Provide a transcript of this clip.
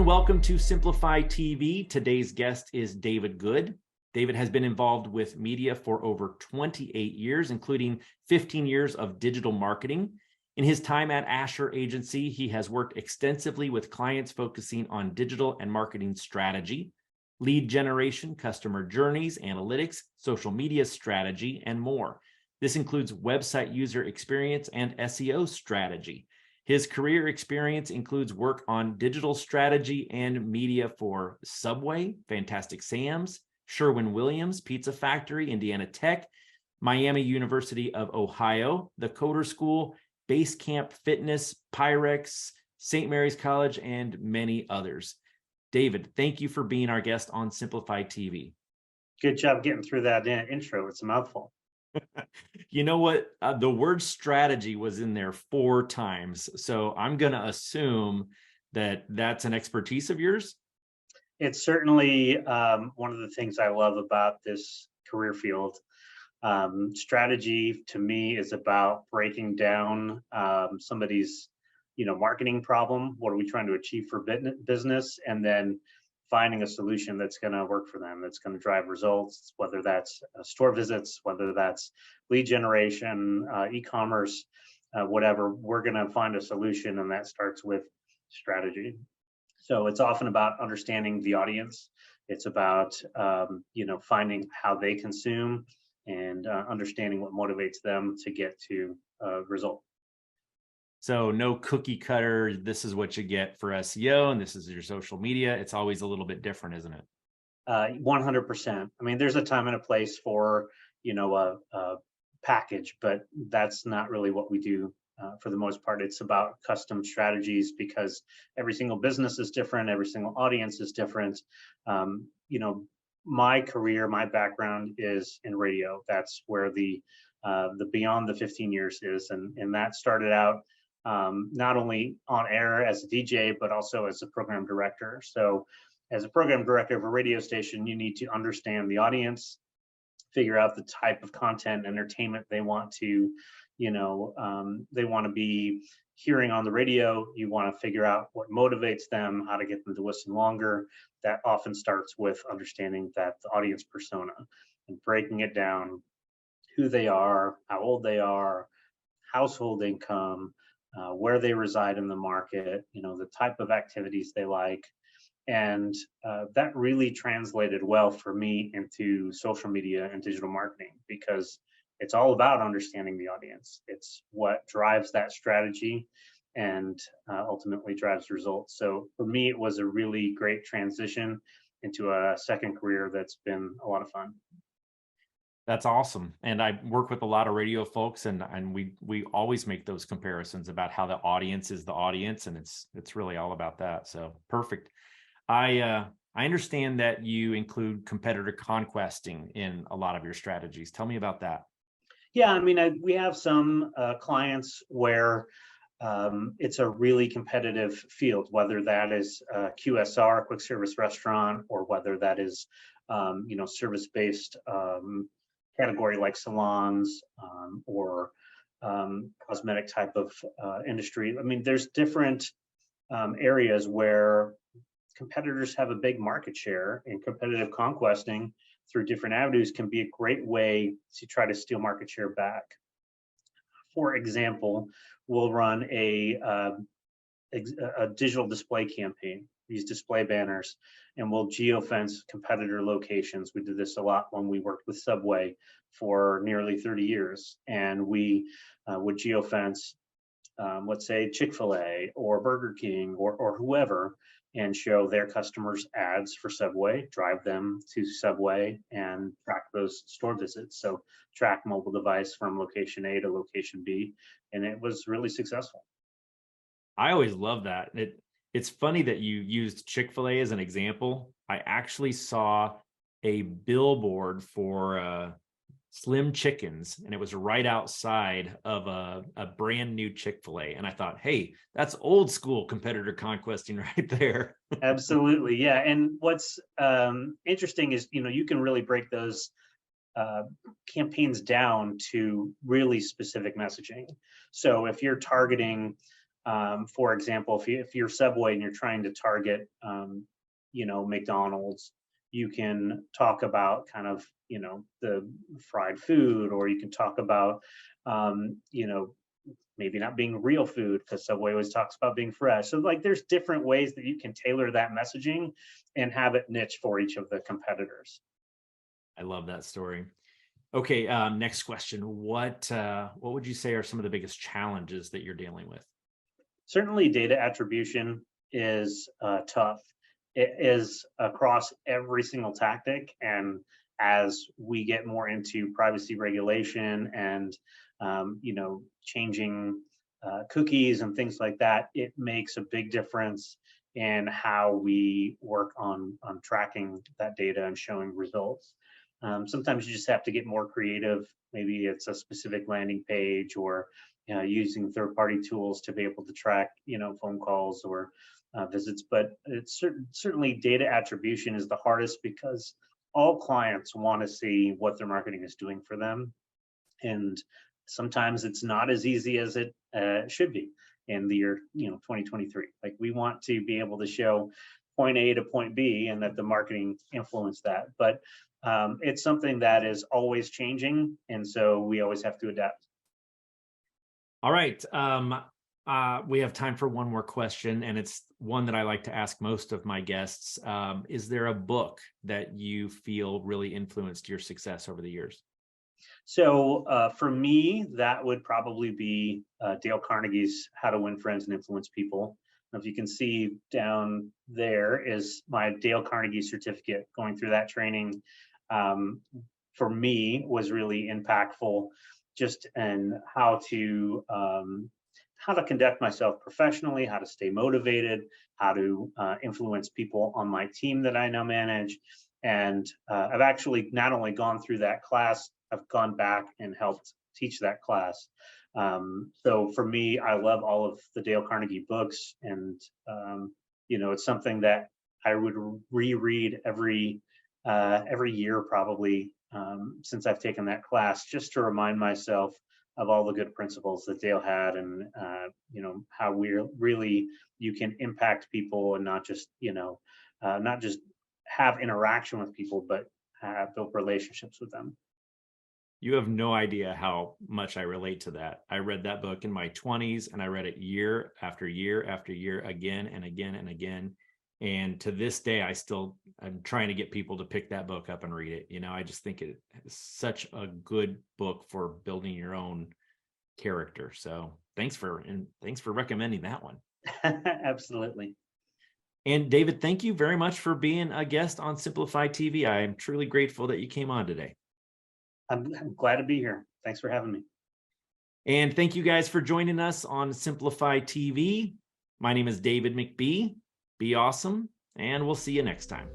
everyone. Welcome to Simplify TV. Today's guest is David Good. David has been involved with media for over 28 years, including 15 years of digital marketing. In his time at Asher Agency, he has worked extensively with clients focusing on digital and marketing strategy, lead generation, customer journeys, analytics, social media strategy, and more. This includes website user experience and SEO strategy. His career experience includes work on digital strategy and media for Subway, Fantastic Sam's, Sherwin-Williams, Pizza Factory, Indiana Tech, Miami University of Ohio, the Coder School, Basecamp Fitness, Pyrex, St. Mary's College, and many others. David, thank you for being our guest on Simplify TV. Good job getting through that intro. It's a mouthful. You know what? The word strategy was in there 4 times. So I'm going to assume that that's an expertise of yours. It's certainly one of the things I love about this career field. Strategy to me is about breaking down somebody's, marketing problem. What are we trying to achieve for business? And then finding a solution that's going to work for them, that's going to drive results, whether that's store visits, whether that's lead generation, e-commerce, whatever. We're going to find a solution, and that starts with strategy. So it's often about understanding the audience. It's about finding how they consume and understanding what motivates them to get to a result. So no cookie cutter, this is what you get for SEO and this is your social media. It's always a little bit different, isn't it? 100%. I mean, there's a time and a place for, a package, but that's not really what we do for the most part. It's about custom strategies because every single business is different. Every single audience is different. My career, my background is in radio. That's where the beyond the 15 years is. And that started out not only on air as a DJ, but also as a program director. So as a program director of a radio station, you need to understand the audience, figure out the type of content, entertainment they want to, they want to be hearing on the radio. You want to figure out what motivates them, how to get them to listen longer. That often starts with understanding that the audience persona and breaking it down, who they are, how old they are, household income, where they reside in the market, the type of activities they like. And that really translated well for me into social media and digital marketing because it's all about understanding the audience. It's what drives that strategy and ultimately drives results. So for me, it was a really great transition into a second career that's been a lot of fun. That's awesome. And I work with a lot of radio folks and we always make those comparisons about how the audience is the audience, and it's really all about that. So perfect. I understand that you include competitor conquesting in a lot of your strategies. Tell me about that. Yeah, I mean, we have some clients where it's a really competitive field, whether that is QSR, quick service restaurant, or whether that is, service-based category like salons or cosmetic type of industry. I mean, there's different areas where competitors have a big market share, and competitive conquesting through different avenues can be a great way to try to steal market share back. For example, we'll run a digital display campaign, these display banners, and we'll geofence competitor locations. We did this a lot when we worked with Subway for nearly 30 years. And we would geofence, let's say, Chick-fil-A or Burger King or whoever, and show their customers ads for Subway, drive them to Subway, and track those store visits. So track mobile device from location A to location B, and it was really successful. I always love that. It's funny that you used Chick-fil-A as an example. I actually saw a billboard for Slim Chickens, and it was right outside of a brand new Chick-fil-A. And I thought, hey, that's old school competitor conquesting right there. Absolutely, yeah. And what's interesting is, you can really break those campaigns down to really specific messaging. So if you're targeting For example, if you're Subway and you're trying to target, McDonald's, you can talk about kind of, the fried food, or you can talk about, maybe not being real food, because Subway always talks about being fresh. So like there's different ways that you can tailor that messaging and have it niche for each of the competitors. I love that story. Okay, next question. What would you say are some of the biggest challenges that you're dealing with? Certainly data attribution is tough. It is across every single tactic. And as we get more into privacy regulation and, changing cookies and things like that, it makes a big difference in how we work on tracking that data and showing results. Sometimes you just have to get more creative. Maybe it's a specific landing page, or using third-party tools to be able to track, phone calls or visits. But it's certainly data attribution is the hardest, because all clients want to see what their marketing is doing for them, and sometimes it's not as easy as it should be in the year 2023. Like, we want to be able to show point A to point B, and that the marketing influenced that. But it's something that is always changing, and so we always have to adapt. All right. We have time for one more question, and it's one that I like to ask most of my guests. Is there a book that you feel really influenced your success over the years? So for me, that would probably be Dale Carnegie's How to Win Friends and Influence People. Now, if you can see down there is my Dale Carnegie certificate. Going through that training for me was really impactful, just in how to conduct myself professionally, how to stay motivated, how to influence people on my team that I now manage. And I've actually not only gone through that class, I've gone back and helped teach that class. So for me, I love all of the Dale Carnegie books, and it's something that I would reread every year probably, since I've taken that class, just to remind myself of all the good principles that Dale had, and how you can impact people, and not just have interaction with people, but build relationships with them. You have no idea how much I relate to that. I read that book in my 20s, and I read it year after year after year, again and again and again. And to this day, I'm trying to get people to pick that book up and read it. I just think it is such a good book for building your own character. So thanks for recommending that one. Absolutely. And David, thank you very much for being a guest on Simplify TV. I am truly grateful that you came on today. I'm glad to be here. Thanks for having me. And thank you guys for joining us on Simplify TV. My name is David McBee. Be awesome, and we'll see you next time.